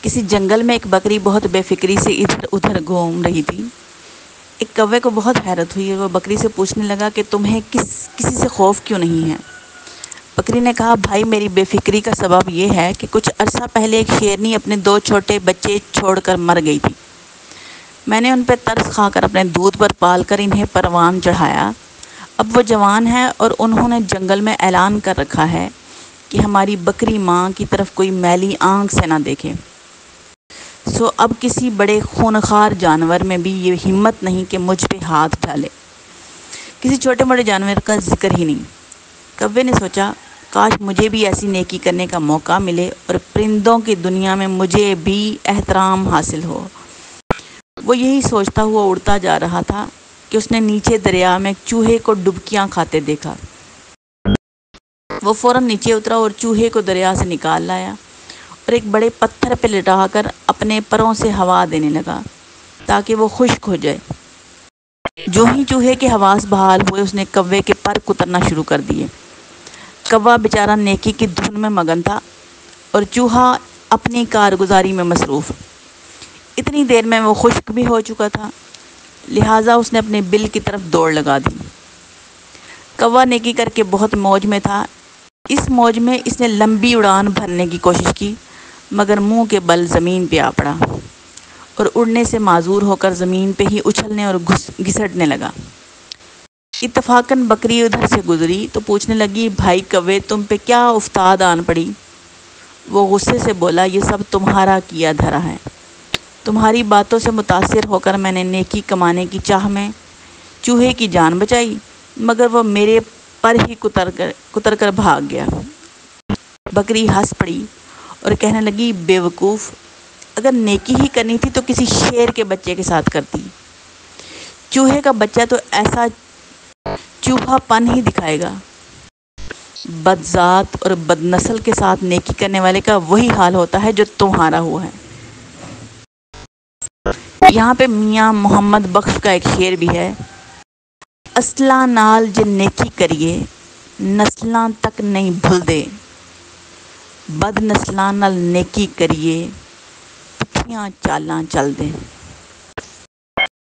کسی جنگل میں ایک بکری بہت بے فکری سے ادھر ادھر گھوم رہی تھی۔ ایک کوے کو بہت حیرت ہوئی، وہ بکری سے پوچھنے لگا کہ تمہیں کسی سے خوف کیوں نہیں ہے؟ بکری نے کہا، بھائی میری بے فکری کا سبب یہ ہے کہ کچھ عرصہ پہلے ایک شیرنی اپنے 2 چھوٹے بچے چھوڑ کر مر گئی تھی۔ میں نے ان پہ ترس کھا کر اپنے دودھ پر پال کر انہیں پروان چڑھایا۔ اب وہ جوان ہیں اور انہوں نے جنگل میں اعلان کر رکھا ہے کہ ہماری بکری ماں کی طرف کوئی میلی آنکھ سے نہ دیکھے۔ سو اب کسی بڑے خونخوار جانور میں بھی یہ ہمت نہیں کہ مجھ پہ ہاتھ ڈالے۔ کسی چھوٹے موٹے جانور کا ذکر ہی نہیں۔ کوے نے سوچا، کاش مجھے بھی ایسی نیکی کرنے کا موقع ملے اور پرندوں کی دنیا میں مجھے بھی احترام حاصل ہو۔ وہ یہی سوچتا ہوا اڑتا جا رہا تھا کہ اس نے نیچے دریا میں ایک چوہے کو ڈبکیاں کھاتے دیکھا۔ وہ فوراً نیچے اترا اور چوہے کو دریا سے نکال لایا اور ایک بڑے پتھر پہ لٹا کر اپنے پروں سے ہوا دینے لگا تاکہ وہ خشک ہو جائے۔ جو ہی چوہے کے حواس بحال ہوئے، اس نے کوے کے پر کترنا شروع کر دیے۔ کوا بیچارہ نیکی کی دھن میں مگن تھا اور چوہا اپنی کارگزاری میں مصروف۔ اتنی دیر میں وہ خشک بھی ہو چکا تھا، لہٰذا اس نے اپنے بل کی طرف دوڑ لگا دی۔ کوا نیکی کر کے بہت موج میں تھا۔ اس موج میں اس نے لمبی اڑان بھرنے کی کوشش کی، مگر منہ کے بل زمین پہ آ پڑا اور اڑنے سے معذور ہو کر زمین پہ ہی اچھلنے اور گھسٹنے لگا۔ اتفاقاً بکری ادھر سے گزری تو پوچھنے لگی، بھائی کوے تم پہ کیا افتاد آن پڑی؟ وہ غصے سے بولا، یہ سب تمہارا کیا دھرا ہے۔ تمہاری باتوں سے متاثر ہو کر میں نے نیکی کمانے کی چاہ میں چوہے کی جان بچائی، مگر وہ میرے پر ہی کتر کر بھاگ گیا۔ بکری ہنس پڑی اور کہنے لگی، بے وقوف، اگر نیکی ہی کرنی تھی تو کسی شیر کے بچے کے ساتھ کرتی۔ چوہے کا بچہ تو ایسا چوہا پن ہی دکھائے گا۔ بد ذات اور بد نسل کے ساتھ نیکی کرنے والے کا وہی حال ہوتا ہے جو تمہارا ہوا ہے۔ یہاں پہ میاں محمد بخش کا ایک شعر بھی ہے، اصلاں نال جے نیکی کریے نسلاں تک نہیں بھل دے، بد نسلاں نال نیکی کریے پٹھیاں چالاں چل دے۔